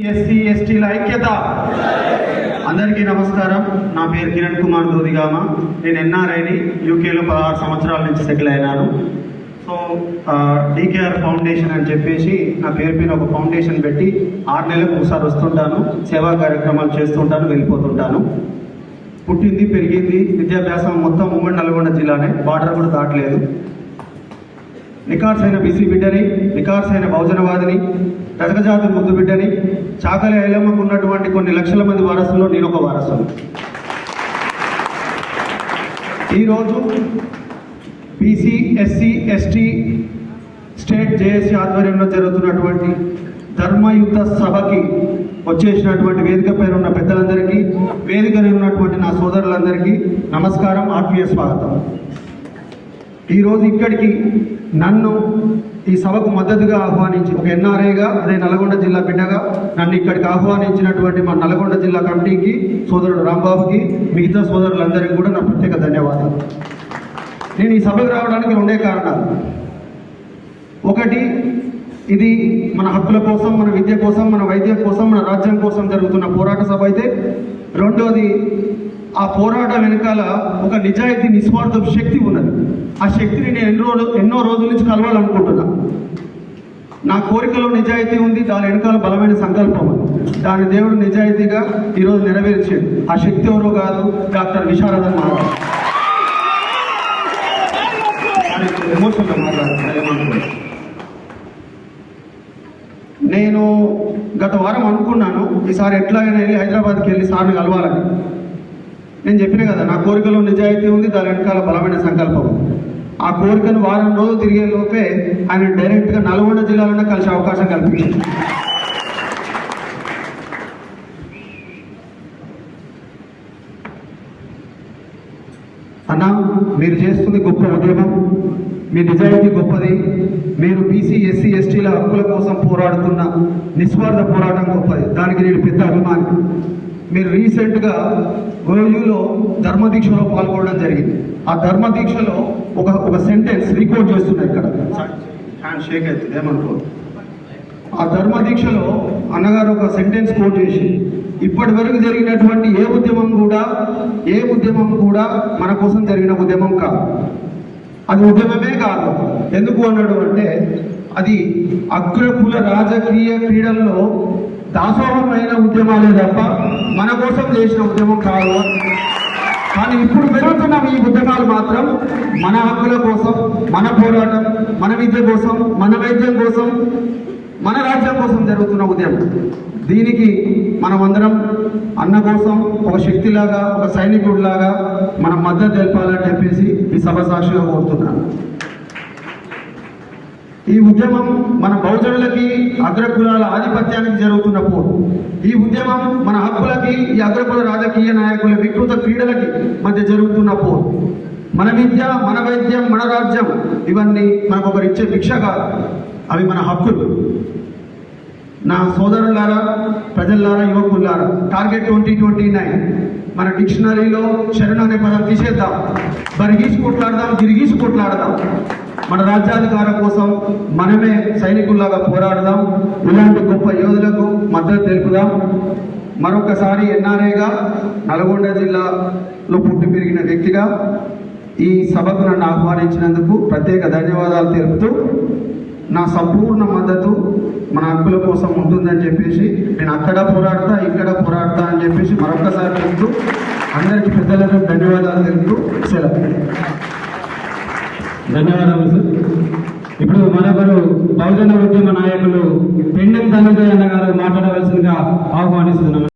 SC ఎస్టీల ఐక్యత. అందరికీ నమస్కారం. నా పేరు కిరణ్ కుమార్ దూదిగామ. నేను ఎన్ఆర్ఐని యూకేలో 16 సంవత్సరాల నుంచి సెటిల్ అయినాను. సో డీకేఆర్ ఫౌండేషన్ అని చెప్పేసి నా పేరు పైన ఒక ఫౌండేషన్ పెట్టి 6 నెలలకు ఒకసారి వస్తుంటాను, సేవా కార్యక్రమాలు చేస్తుంటాను, వెళ్ళిపోతుంటాను. పుట్టింది పెరిగింది విద్యాభ్యాసం మొత్తం ఉమ్మడి నల్గొండ జిల్లానే, బార్డర్ కూడా దాటలేదు. నికార్సైన బీసీ బిడ్డని, నికార్సైన బహుజనవాదిని, రజకజాతి ముద్దు బిడ్డని, చాకలి ఐలమ్మకు ఉన్నటువంటి కొన్ని లక్షల మంది వారసుల్లో నేను ఒక వారసును. ఈరోజు BC SC ST state JAC ఆధ్వర్యంలో జరుగుతున్నటువంటి ధర్మయుద్ధ సభకి వచ్చేసినటువంటి వేదిక పైన ఉన్న పెద్దలందరికీ, వేదికలో ఉన్నటువంటి నా సోదరులందరికీ నమస్కారం, ఆత్మీయ స్వాగతం. ఈరోజు ఇక్కడికి నన్ను ఈ సభకు మద్దతుగా ఆహ్వానించి, ఒక ఎన్ఆర్ఐగా, అదే నల్గొండ జిల్లా బిడ్డగా నన్ను ఇక్కడికి ఆహ్వానించినటువంటి మా నల్గొండ జిల్లా కమిటీకి, సోదరుడు రాంబాబుకి, మిగతా సోదరులందరికీ కూడా నా ప్రత్యేక ధన్యవాదాలు. నేను ఈ సభకు రావడానికి 2 కారణాలు. ఒకటి, ఇది మన హక్కుల కోసం, మన విద్య కోసం, మన వైద్యం కోసం, మన రాజ్యం కోసం జరుగుతున్న పోరాట సభ అయితే, రెండోది ఆ పోరాటం వెనకాల ఒక నిజాయితీ, నిస్వార్థ శక్తి ఉన్నది. ఆ శక్తిని నేను ఎన్నో రోజుల నుంచి కలవాలనుకుంటున్నా. నా కోరికలో నిజాయితీ ఉంది, దాని వెనకాల బలమైన సంకల్పం ఉంది. దాని దేవుడు నిజాయితీగా ఈరోజు నెరవేర్చాడు. ఆ శక్తి ఎవరో కాదు, డాక్టర్ విశారదన్ మాట్లాడు. ఎమోషన్గా మాట్లాడుతున్నాను. నేను గత వారం అనుకున్నాను, ఈసారి ఎట్లాగైనా వెళ్ళి హైదరాబాద్కి వెళ్ళి సార్ని కలవాలని. నేను చెప్పిన కదా, నా కోరికలో నిజాయితీ ఉంది, దాని వెనకాల బలమైన సంకల్పం. ఆ కోరికను వారం రోజులు తిరిగే లోపే ఆయన డైరెక్ట్గా నల్గొండ జిల్లాలోనే కలిసే అవకాశం కల్పించింది. అన్న, మీరు చేస్తుంది గొప్ప ఉద్యమం, మీ నిజాయితీ గొప్పది, మీరు బీసీ ఎస్సీ ఎస్టీల హక్కుల కోసం పోరాడుతున్న నిస్వార్థ పోరాటం గొప్పది, దానికి నేను పెద్ద అభిమాని. మీరు రీసెంట్గా గోయూలో ధర్మదీక్షలో పాల్గొనడం జరిగింది. ఆ ధర్మదీక్షలో ఒక సెంటెన్స్ రికార్డ్ చేస్తున్నా ఇక్కడ, హ్యాండ్ షేక్ అవుతుంది ఏమనుకో. ఆ ధర్మదీక్షలో అన్నగారు ఒక సెంటెన్స్ కోట్ చేసి, ఇప్పటి వరకు జరిగినటువంటి ఏ ఉద్యమం కూడా మన కోసం జరిగిన ఉద్యమం కాదు, అది ఉద్యమమే కాదు. ఎందుకు అన్నాడు అంటే, అది అగ్రకుల రాజకీయ క్రీడల్లో దాసోహమైన ఉద్యమాలే తప్ప మన కోసం చేసిన ఉద్యమం కాదు. కానీ ఇప్పుడు పెరుగుతున్న ఈ ఉద్యమాలు మాత్రం మన హక్కుల కోసం, మన పోరాటం, మన విద్య కోసం, మన వైద్యం కోసం, మన రాజ్యం కోసం జరుగుతున్న ఉద్యమం. దీనికి మనమందరం అన్న కోసం ఒక శక్తిలాగా, ఒక సైనికుడిలాగా మనం మద్దతు తెలపాలని చెప్పేసి ఈ సభ సాక్షిగా కోరుతున్నాను. ఈ ఉద్యమం మన బహుజనులకి, అగ్రకులాల ఆధిపత్యానికి జరుగుతున్న పోరు. ఈ ఉద్యమం మన హక్కులకి, ఈ అగ్రకుల రాజకీయ నాయకుల వికృత క్రీడలకి మధ్య జరుగుతున్న పోరు. మన విద్య, మన వైద్యం, మన రాజ్యం, ఇవన్నీ మనకు ఒకరు ఇచ్చే భిక్ష కాదు, అవి మన హక్కులు. నా సోదరులారా, ప్రజలారా, యువకులారా, టార్గెట్ 2029 మన డిక్షనరీలో శరణ్ అనే పదం తీసేద్దాం, బరిగీసి కొట్లాడదాం, గిరిగీసి కొట్లాడదాం. మన రాజ్యాధికారం కోసం మనమే సైనికుల్లాగా పోరాడదాం. ఇలాంటి గొప్ప యోధులకు మద్దతు తెలుపుదాం. మరొకసారి ఎన్ఆర్ఐగా, నల్గొండ జిల్లాలో పుట్టి పెరిగిన వ్యక్తిగా ఈ సభకు నన్ను ఆహ్వానించినందుకు ప్రత్యేక ధన్యవాదాలు తెలుపుతూ, నా సంపూర్ణ మద్దతు మన హక్కుల కోసం ఉంటుందని చెప్పేసి, నేను అక్కడ పోరాడతా, ఇక్కడ పోరాడతా అని చెప్పేసి మరొకసారి తెలుపుతూ, అందరికీ పెద్దలకు ధన్యవాదాలు తెలుపుతూ సెలవు. ధన్యవాదాలు సార్. ఇప్పుడు మరొకరు బహుజన ఉద్యమ నాయకులు పెండెం ధనంజయ అన్న గారు మాట్లాడవలసిందిగా ఆహ్వానిస్తున్నాం.